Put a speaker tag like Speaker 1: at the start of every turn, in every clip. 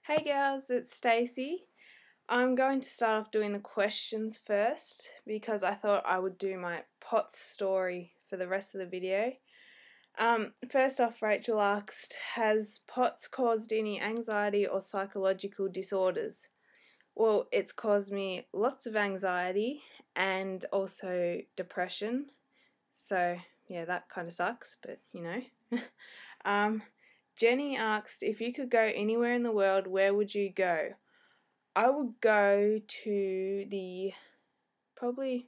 Speaker 1: Hey girls, it's Stacey. I'm going to start off doing the questions first because I thought I would do my POTS story for the rest of the video. First off, Rachel asked, has POTS caused any anxiety or psychological disorders? Well, it's caused me lots of anxiety and also depression. So, yeah, that kind of sucks, but you know. Jenny asked, if you could go anywhere in the world, where would you go? I would go to the probably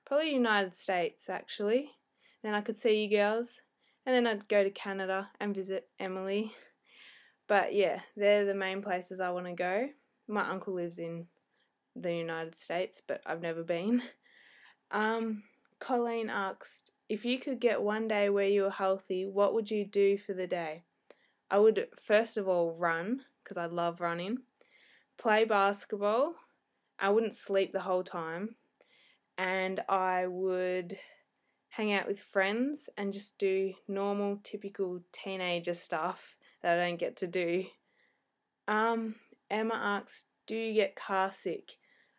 Speaker 1: United States, actually. Then I could see you girls, and then I'd go to Canada and visit Emily. But yeah, they're the main places I want to go. My uncle lives in the United States, but I've never been. Colleen asked, if you could get one day where you were healthy, what would you do for the day? I would first of all run, because I love running, play basketball. I wouldn't sleep the whole time, and I would hang out with friends and just do normal, typical teenager stuff that I don't get to do. Emma asks, do you get car sick?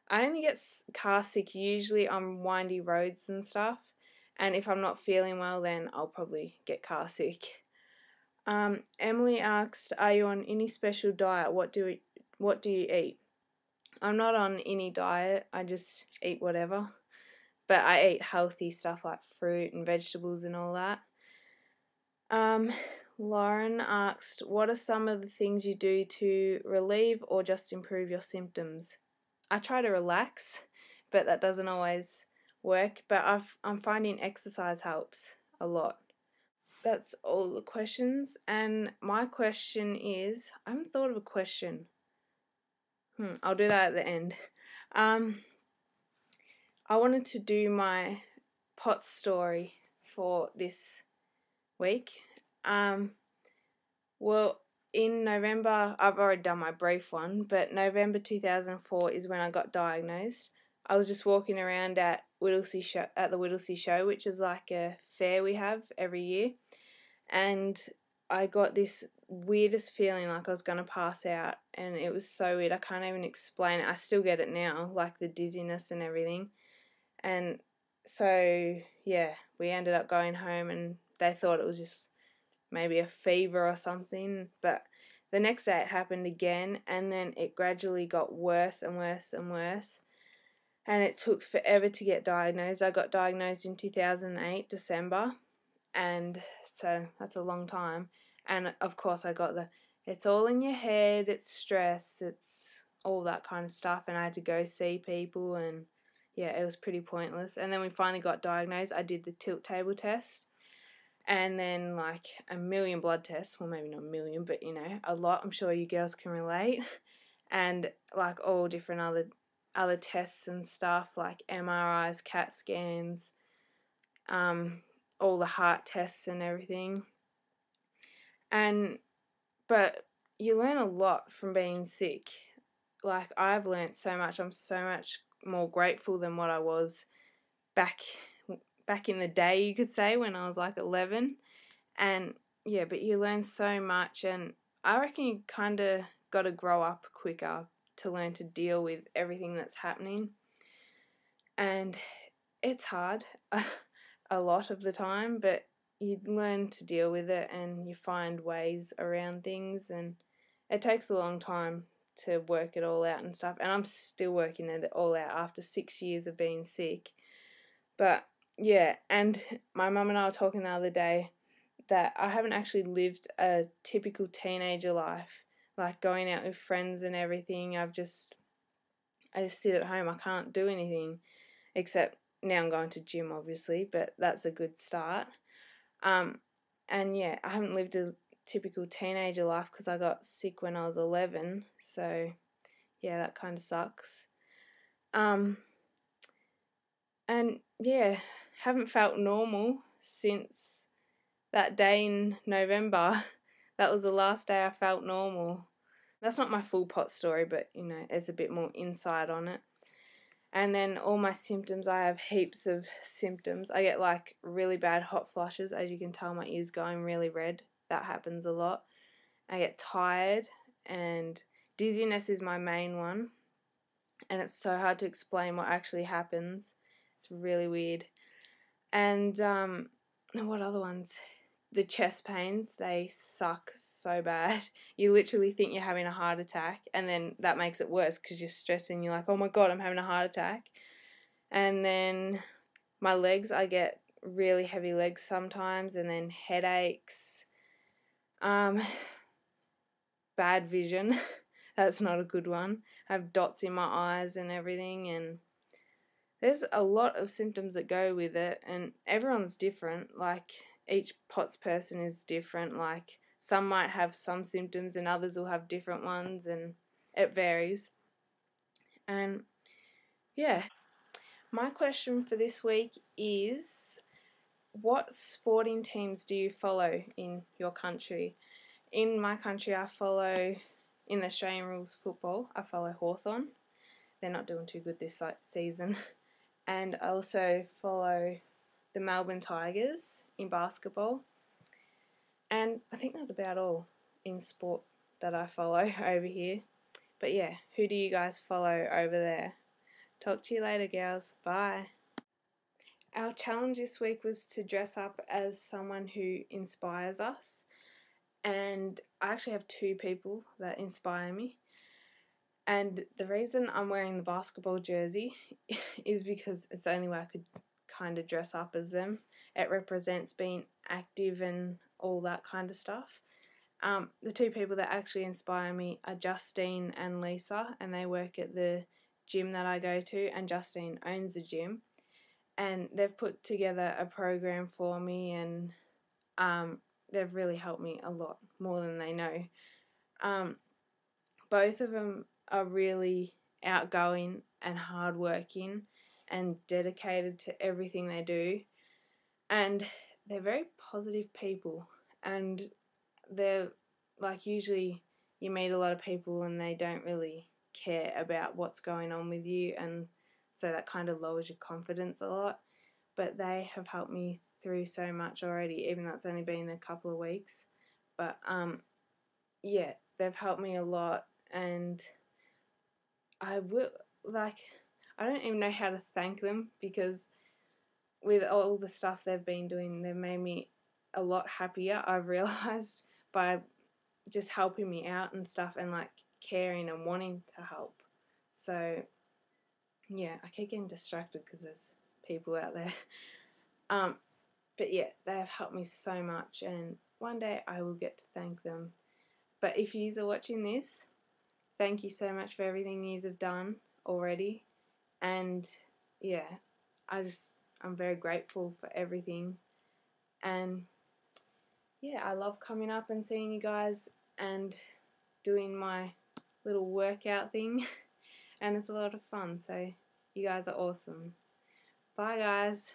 Speaker 1: I only get car sick usually on windy roads and stuff, and if I'm not feeling well, then I'll probably get car sick. Emily asked, are you on any special diet? What do you eat? I'm not on any diet. I just eat whatever. But I eat healthy stuff like fruit and vegetables and all that. Lauren asked, what are some of the things you do to relieve or just improve your symptoms? I try to relax, but that doesn't always work. But I'm finding exercise helps a lot. That's all the questions, and my question is, I haven't thought of a question. I'll do that at the end. I wanted to do my POTS story for this week. Well, in November, I've already done my brief one, but November 2004 is when I got diagnosed. I was just walking around at the Whittlesea Show, which is like a fair we have every year, and I got this weirdest feeling like I was going to pass out, and it was so weird. I can't even explain it. I still get it now, like the dizziness and everything. And so, yeah, we ended up going home, and they thought it was just maybe a fever or something, but the next day it happened again, and then it gradually got worse and worse and worse. And it took forever to get diagnosed. I got diagnosed in 2008, December, and so that's a long time. And of course I got it's all in your head, it's stress, it's all that kind of stuff, and I had to go see people, and yeah, it was pretty pointless. And then we finally got diagnosed. I did the tilt table test, and then like a million blood tests, well maybe not a million, but you know, a lot. I'm sure you girls can relate. And like all different other tests and stuff, like MRIs, CAT scans, all the heart tests and everything. But you learn a lot from being sick. Like, I've learnt so much. I'm so much more grateful than what I was back in the day, you could say, when I was like 11. And yeah, but you learn so much, and I reckon you kind of got to grow up quicker to learn to deal with everything that's happening. And it's hard a lot of the time, but you learn to deal with it, and you find ways around things, and it takes a long time to work it all out and stuff, and I'm still working it all out after 6 years of being sick. But yeah, and my mum and I were talking the other day that I haven't actually lived a typical teenager life, like going out with friends and everything. I just sit at home. I can't do anything, except now I'm going to gym, obviously, but that's a good start. And yeah, I haven't lived a typical teenager life because I got sick when I was 11, so yeah, that kind of sucks. And yeah, haven't felt normal since that day in November. That was the last day I felt normal. That's not my full POTS story, but you know, there's a bit more insight on it. And then all my symptoms, I have heaps of symptoms. I get like really bad hot flushes. As you can tell, my ear's going really red. That happens a lot. I get tired and dizziness is my main one, and it's so hard to explain what actually happens. It's really weird. And what other ones? The chest pains, they suck so bad. You literally think you're having a heart attack, and then that makes it worse because you're stressing. You're like, oh my god, I'm having a heart attack. And then my legs, I get really heavy legs sometimes, and then headaches. Bad vision. That's not a good one. I have dots in my eyes and everything, and there's a lot of symptoms that go with it, and everyone's different. Like, each POTS person is different. Like, some might have some symptoms and others will have different ones, and it varies. And yeah, my question for this week is, what sporting teams do you follow in your country? In my country, I follow, in the Australian rules football, I follow Hawthorn. They're not doing too good this season. And I also follow the Melbourne Tigers in basketball. And I think that's about all in sport that I follow over here. But yeah, who do you guys follow over there? Talk to you later, girls. Bye. Our challenge this week was to dress up as someone who inspires us. And I actually have 2 people that inspire me. And the reason I'm wearing the basketball jersey is because it's the only way I could kind of dress up as them. It represents being active and all that kind of stuff. The 2 people that actually inspire me are Justine and Lisa, and they work at the gym that I go to, and Justine owns the gym. And they've put together a program for me, and they've really helped me a lot, more than they know. Both of them are really outgoing and hardworking and dedicated to everything they do, and they're very positive people. And they're like, usually you meet a lot of people and they don't really care about what's going on with you, and so that kind of lowers your confidence a lot. But they have helped me through so much already, even though it's only been a couple of weeks. But yeah, they've helped me a lot, and I don't even know how to thank them, because with all the stuff they've been doing, they've made me a lot happier, I've realised, by just helping me out and stuff, and like caring and wanting to help. So yeah, I keep getting distracted because there's people out there. But yeah, they have helped me so much, and one day I will get to thank them. But if yous are watching this, thank you so much for everything yous have done already. And yeah, I'm very grateful for everything. And yeah, I love coming up and seeing you guys and doing my little workout thing. And it's a lot of fun, so you guys are awesome. Bye guys.